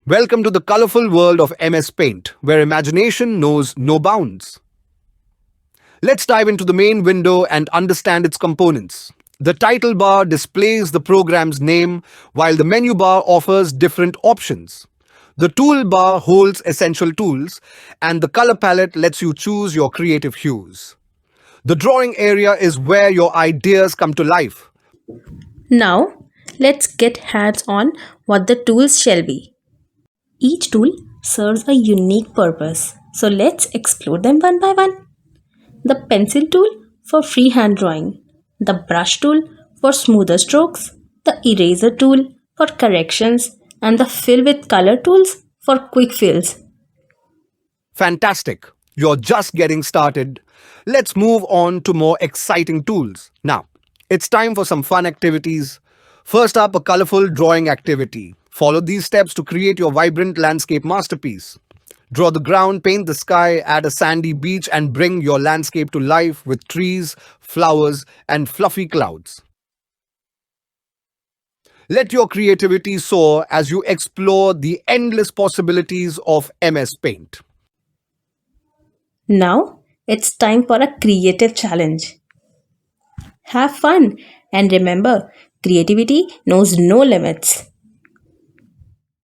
Welcome to the colorful world of MS Paint, where imagination knows no bounds. Let's dive into the main window and understand its components. The title bar displays the program's name, while the menu bar offers different options. The toolbar holds essential tools, and the color palette lets you choose your creative hues. The drawing area is where your ideas come to life. Now, let's get hands on what the tools shall be. Each tool serves a unique purpose, so let's explore them one by one. The pencil tool for freehand drawing, the brush tool for smoother strokes, the eraser tool for corrections, and the fill with color tools for quick fills. Fantastic! You're just getting started. Let's move on to more exciting tools. Now, it's time for some fun activities. First up, a colorful drawing activity. Follow these steps to create your vibrant landscape masterpiece. Draw the ground, paint the sky, add a sandy beach, and bring your landscape to life with trees, flowers, and fluffy clouds. Let your creativity soar as you explore the endless possibilities of MS Paint. Now, it's time for a creative challenge. Have fun and remember, creativity knows no limits.